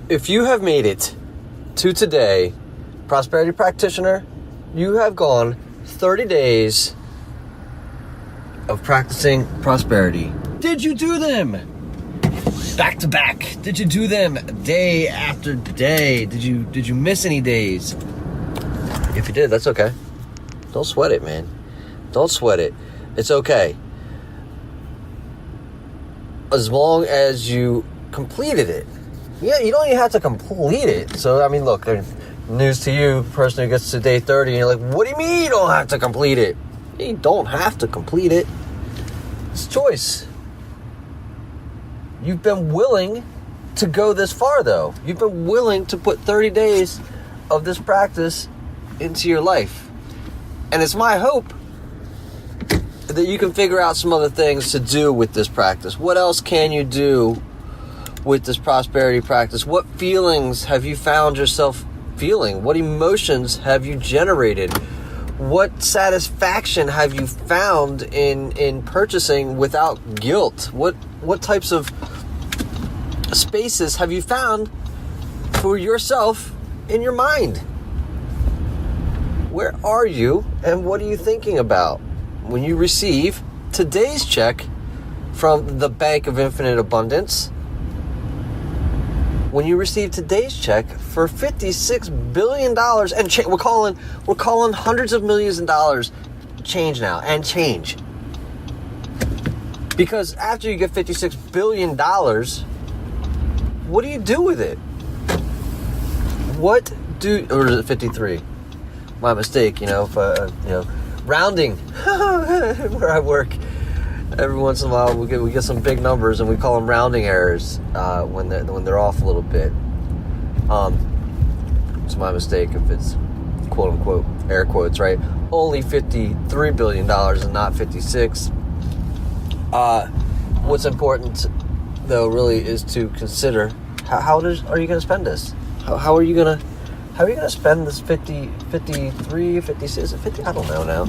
If you have made it to today, prosperity practitioner, you have gone 30 days of practicing prosperity. Did you do them back to back? Did you do them day after day? Did you miss any days? If you did, that's okay. Don't sweat it, man. Don't sweat it. It's okay. As long as you completed it. Yeah, you don't even have to complete it. So, I mean, look, news to you, person who gets to day 30, and you're like, what do you mean you don't have to complete it? You don't have to complete it. It's a choice. You've been willing to go this far, though. You've been willing to put 30 days of this practice into your life. And it's my hope that you can figure out some other things to do with this practice. What else can you do with this prosperity practice? What feelings have you found yourself feeling? What emotions have you generated? What satisfaction have you found in purchasing without guilt? What types of spaces have you found for yourself in your mind? Where are you and what are you thinking about when you receive today's check from the Bank of Infinite Abundance? When you receive today's check for $56 billion and we're calling hundreds of millions of dollars change now and change. Because after you get $56 billion, what do you do with it? Or is it 53? My mistake, rounding. Where I work, every once in a while we get some big numbers and we call them rounding errors when they're off a little bit. It's my mistake if it's quote unquote air quotes, right? Only $53 billion and not 56. What's important though really is to consider how are you going to spend this? How are you going to spend this 53, 56, 50? I don't know now.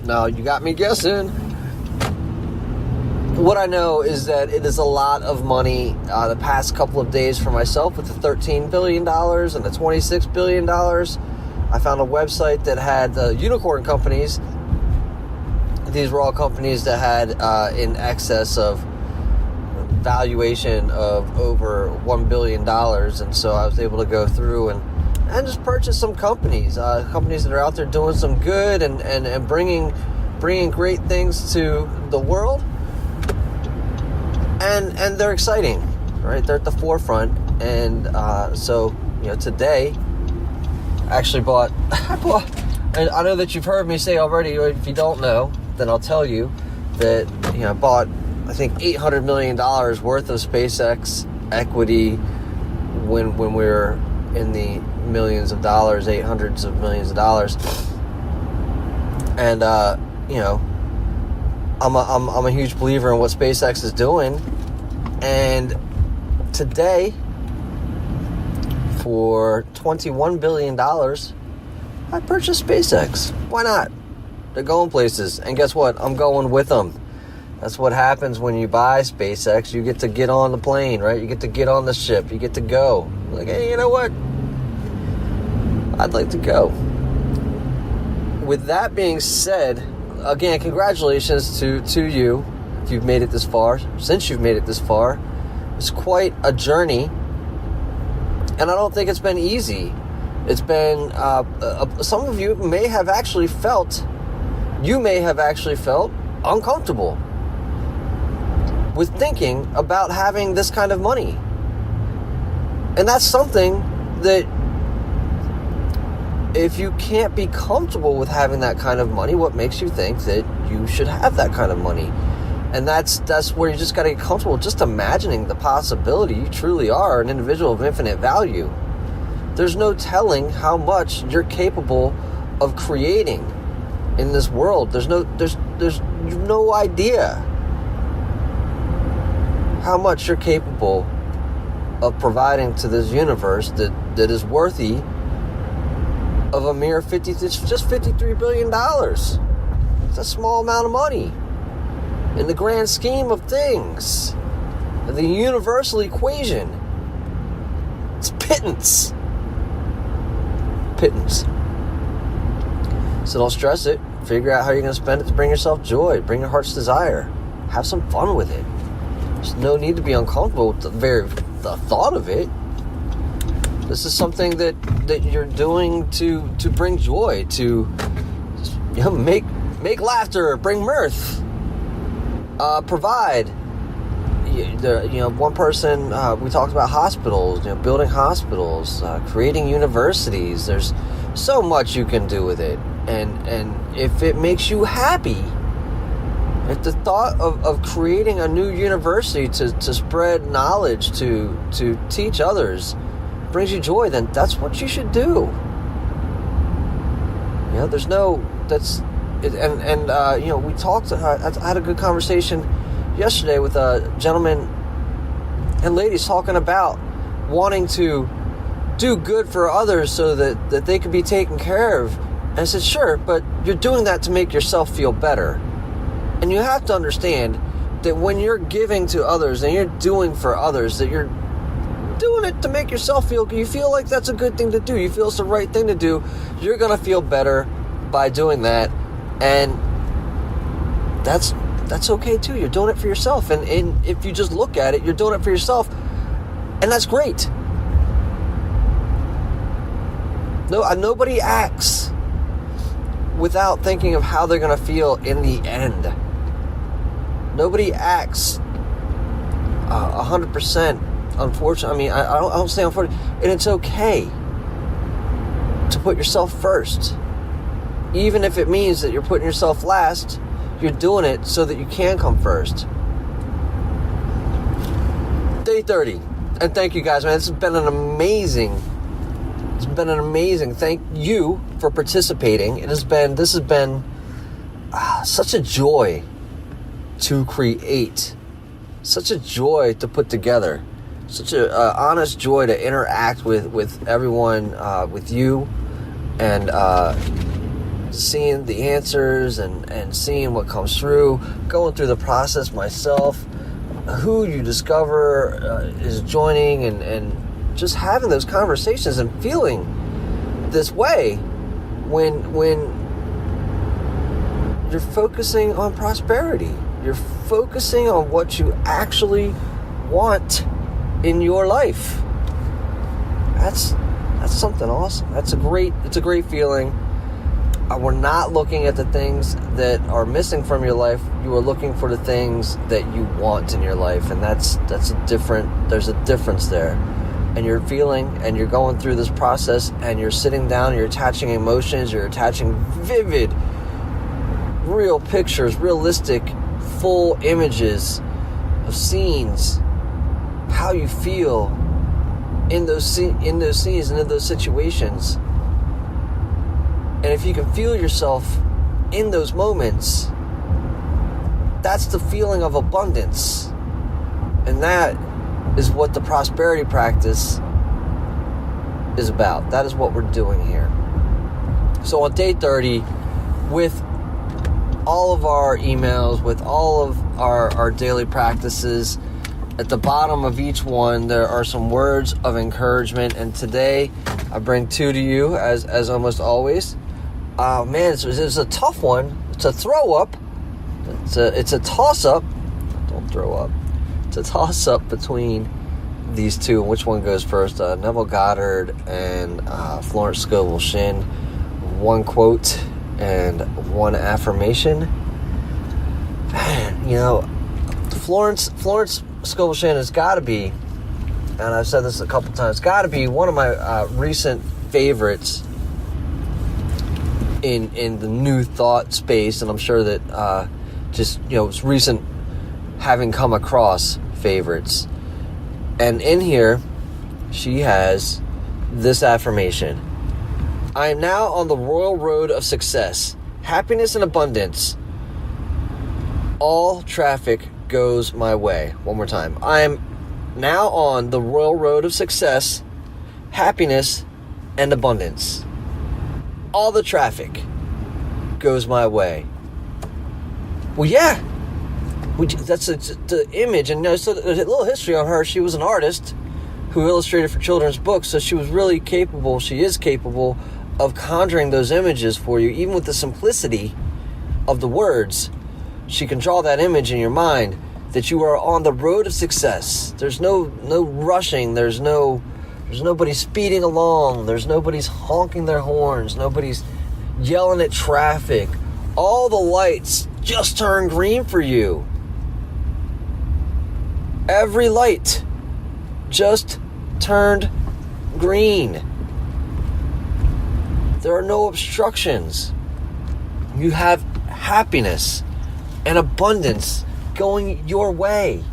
Now you got me guessing. What I know is that it is a lot of money the past couple of days for myself with the $13 billion and the $26 billion. I found a website that had unicorn companies. These were all companies that had in excess of valuation of over $1 billion. And so I was able to go through and just purchase some companies that are out there doing some good and bringing great things to the world. And they're exciting, right? They're at the forefront. And so today, I actually bought, and I know that you've heard me say already, or if you don't know, then I'll tell you that, I bought, I think, $800 million worth of SpaceX equity when we were in the millions of dollars, 800s of millions of dollars. And, I'm a huge believer in what SpaceX is doing. And today, for $21 billion, I purchased SpaceX. Why not? They're going places. And guess what? I'm going with them. That's what happens when you buy SpaceX. You get to get on the plane, right? You get to get on the ship. You get to go. Like, hey, you know what? I'd like to go. With that being said, again, congratulations to you if you've made it this far. Since you've made it this far, it's quite a journey. And I don't think it's been easy. It's been, some of you may have actually felt uncomfortable with thinking about having this kind of money. And that's something that, if you can't be comfortable with having that kind of money, what makes you think that you should have that kind of money? And that's where you just got to get comfortable just imagining the possibility. You truly are an individual of infinite value. There's no telling how much you're capable of creating in this world. There's no idea how much you're capable of providing to this universe that is worthy of a mere $53 billion. It's a small amount of money in the grand scheme of things. The universal equation pittance. So don't stress it. Figure out how you're going to spend it to bring yourself joy, bring your heart's desire. Have some fun with it. There's no need to be uncomfortable with the thought of it. This is something that you're doing to bring joy, to make laughter, bring mirth, provide. One person, we talked about hospitals, building hospitals, creating universities. There's so much you can do with it. And if it makes you happy, if the thought of creating a new university to spread knowledge, to teach others, brings you joy, then that's what you should do. There's no, that's, we talked, I had a good conversation yesterday with a gentleman and ladies talking about wanting to do good for others so that they could be taken care of. And I said, sure, but you're doing that to make yourself feel better. And you have to understand that when you're giving to others and you're doing for others, that you're doing it to make yourself feel good. You feel like that's a good thing to do. You feel it's the right thing to do. You're going to feel better by doing that. And that's okay too. You're doing it for yourself. And if you just look at it, you're doing it for yourself. And that's great. Nobody acts without thinking of how they're going to feel in the end. Nobody acts 100%, unfortunately. I don't say unfortunately. And it's okay to put yourself first. Even if it means that you're putting yourself last, you're doing it so that you can come first. Day 30. And thank you guys, man. This has been an amazing thank you for participating. This has been such a joy to create, such a joy to put together, such a honest joy to interact with everyone, with you, and seeing the answers and seeing what comes through, going through the process myself, who you discover is joining, and just having those conversations and feeling this way when you're focusing on prosperity. You're focusing on what you actually want in your life. That's something awesome. It's a great feeling. We're not looking at the things that are missing from your life. You are looking for the things that you want in your life, and there's a difference there. And you're feeling, and you're going through this process, and you're sitting down, and you're attaching emotions, you're attaching vivid, real pictures, realistic, full images of scenes, how you feel in those scenes and in those situations. And if you can feel yourself in those moments, that's the feeling of abundance. And that is what the prosperity practice is about. That is what we're doing here. So on day 30, with all of our emails, with all of our daily practices, at the bottom of each one, there are some words of encouragement. And today, I bring two to you, as almost always. Man, it's a tough one. It's a throw up. It's a toss up. Don't throw up. It's a toss up between these two. Which one goes first? Neville Goddard and Florence Scovel Shinn. One quote and one affirmation. Man, Florence Scovel Shinn has got to be, and I've said this a couple times, got to be one of my recent favorites in the new thought space, and I'm sure that it's recent having come across favorites. And in here, she has this affirmation: I am now on the royal road of success, happiness, and abundance. All traffic goes my way. One more time. I am now on the royal road of success, happiness, and abundance. All the traffic goes my way. Well, yeah. That's the image. And so a little history on her. She was an artist who illustrated for children's books, so she is capable of conjuring those images for you, even with the simplicity of the words. She can draw that image in your mind that you are on the road of success. There's no rushing, there's nobody speeding along, there's nobody's honking their horns, nobody's yelling at traffic. All the lights just turned green for you. Every light just turned green. There are no obstructions. You have happiness and abundance going your way.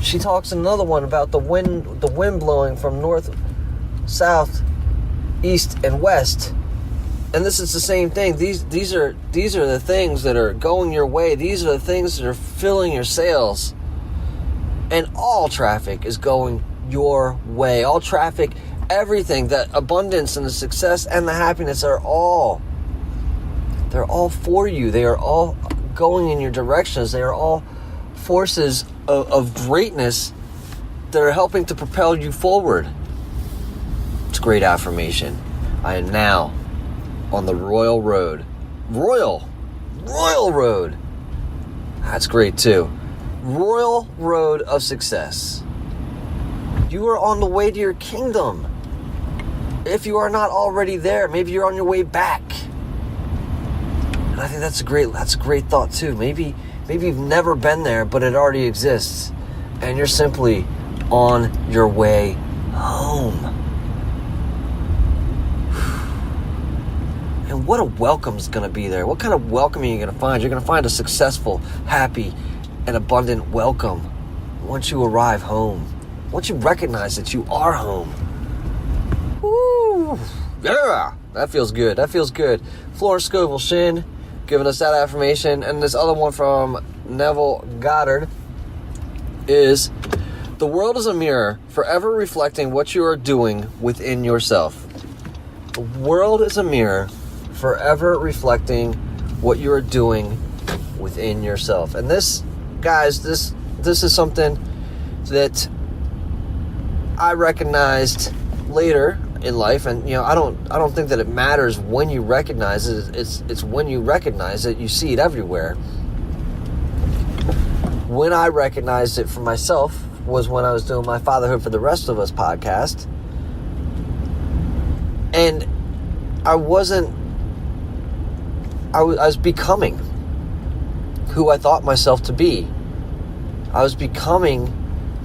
She talks in another one about the wind blowing from north, south, east, and west. And this is the same thing. These are the things that are going your way. These are the things that are filling your sails. And all traffic is going your way. All traffic, everything, that abundance and the success and the happiness they're all for you. They are all going in your directions. They are all forces of greatness that are helping to propel you forward. It's a great affirmation. I am now on the Royal Road. Royal Road. That's great too. Royal Road of Success. You are on the way to your kingdom. If you are not already there, maybe you're on your way back. And I think that's a great thought too. Maybe you've never been there, but it already exists, and you're simply on your way home. And what a welcome's going to be there. What kind of welcome are you going to find? You're going to find a successful, happy, and abundant welcome once you arrive home. Once you recognize that you are home. Woo! Yeah! That feels good. Florence Scovel Shinn giving us that affirmation. And this other one from Neville Goddard is, the world is a mirror forever reflecting what you are doing within yourself. The world is a mirror forever reflecting what you are doing within yourself. And this, guys, this is something that I recognized later in life, and I don't think that it matters when you recognize it. It's when you recognize it, you see it everywhere. When I recognized it for myself was when I was doing my Fatherhood for the Rest of Us podcast, and I was becoming who I thought myself to be. I was becoming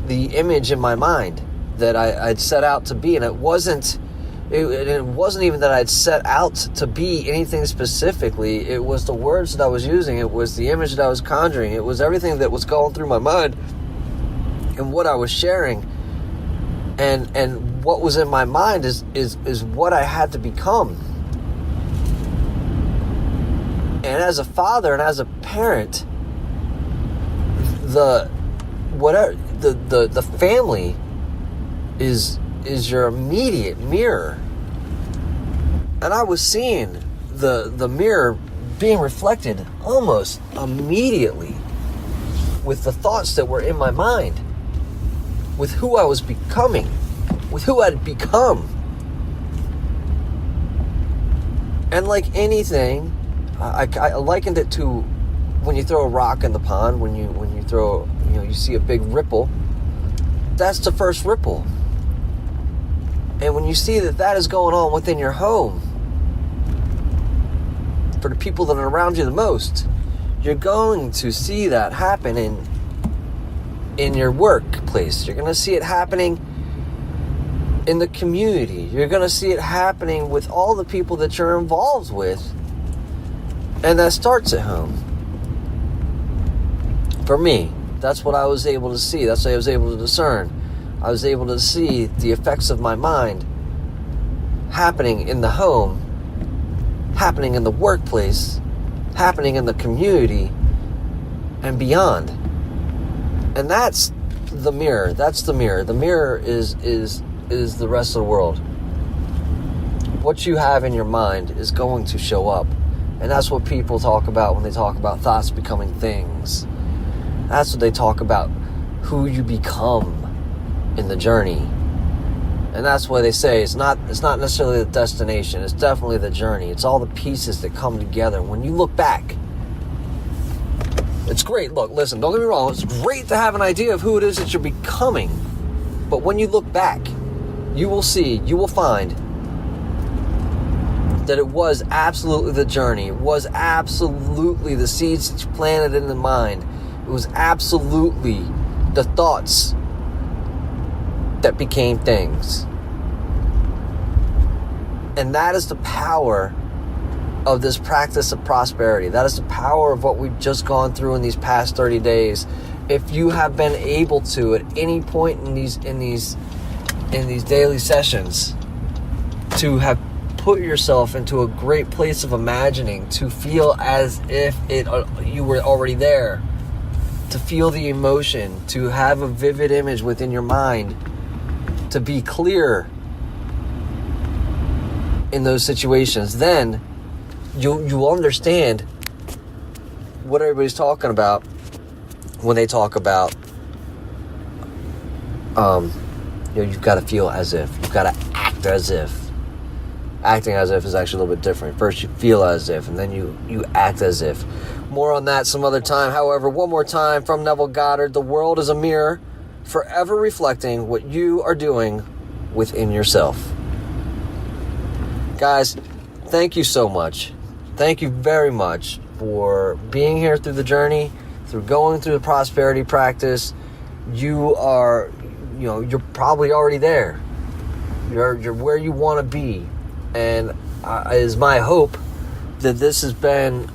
the image in my mind that I'd set out to be, and it wasn't even that I'd set out to be anything specifically. It was the words that I was using. It was the image that I was conjuring. It was everything that was going through my mind and what I was sharing. And what was in my mind is what I had to become. And as a father and as a parent, the family is your immediate mirror. And I was seeing the mirror being reflected almost immediately with the thoughts that were in my mind, with who I was becoming, with who I'd become. And like anything, I likened it to when you throw a rock in the pond, when you throw, you see a big ripple. That's the first ripple. And when you see that is going on within your home, for the people that are around you the most, you're going to see that happen in your workplace. You're going to see it happening in the community. You're going to see it happening with all the people that you're involved with. And that starts at home. For me, that's what I was able to see. That's what I was able to discern. I was able to see the effects of my mind happening in the home, happening in the workplace, happening in the community, and beyond. And that's the mirror. That's the mirror. The mirror is the rest of the world. What you have in your mind is going to show up. And that's what people talk about when they talk about thoughts becoming things. That's what they talk about, who you become in the journey. And that's why they say it's not necessarily the destination. It's definitely the journey. It's all the pieces that come together. When you look back, it's great. Look, listen, don't get me wrong. It's great to have an idea of who it is that you're becoming. But when you look back, you will find that it was absolutely the journey. It was absolutely the seeds that you planted in the mind. It was absolutely the thoughts that became things. And that is the power of this practice of prosperity. That is the power of what we've just gone through in these past 30 days. If you have been able to, at any point in these daily sessions, to have put yourself into a great place of imagining, to feel as if you were already there, to feel the emotion, to have a vivid image within your mind, to be clear in those situations, then you'll understand what everybody's talking about when they talk about you've got to feel as if, you've got to act as if. Acting as if is actually a little bit different. First you feel as if, and then you act as if. More on that some other time. However, one more time from Neville Goddard: the world is a mirror, forever reflecting what you are doing within yourself. Guys, thank you so much. Thank you very much for being here through the journey, through going through the prosperity practice. You're probably already there. You're where you want to be. And it is my hope that this has been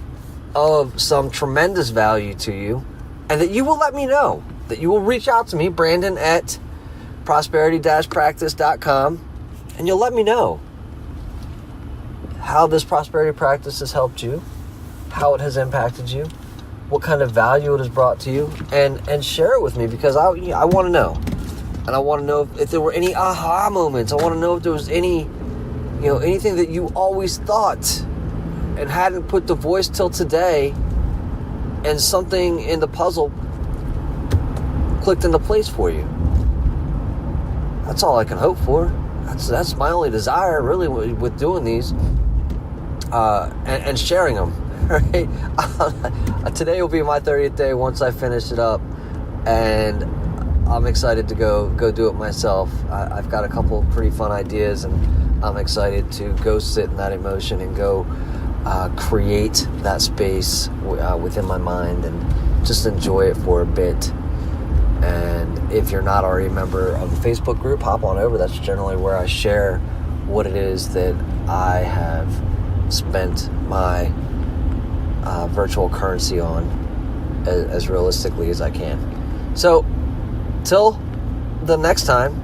of some tremendous value to you, and that you will let me know, that you will reach out to me, Brandon at prosperity-practice.com, and you'll let me know how this prosperity practice has helped you, how it has impacted you, what kind of value it has brought to you, and share it with me, because I want to know. And I want to know if there were any aha moments. I want to know if there was anything that you always thought and hadn't put the voice till today, and something in the puzzle clicked into place for you. That's all I can hope for. That's my only desire, really, with doing these and sharing them. Right? Today will be my 30th day once I finish it up, and I'm excited to go do it myself. I've got a couple of pretty fun ideas, and I'm excited to go sit in that emotion and go create that space within my mind and just enjoy it for a bit. And if you're not already a member of the Facebook group, hop on over. That's generally where I share what it is that I have spent my virtual currency on as realistically as I can. So, till the next time,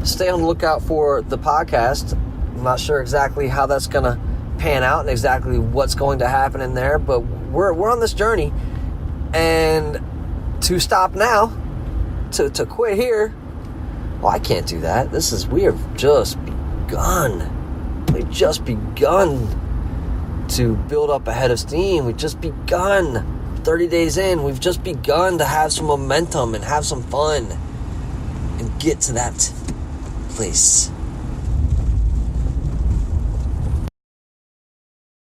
stay on the lookout for the podcast. I'm not sure exactly how that's going to pan out and exactly what's going to happen in there, but we're on this journey. And to stop now, to quit here, well, I can't do that. We have just begun. We've just begun to build up a head of steam. We've just begun. 30 days in, we've just begun to have some momentum and have some fun and get to that place.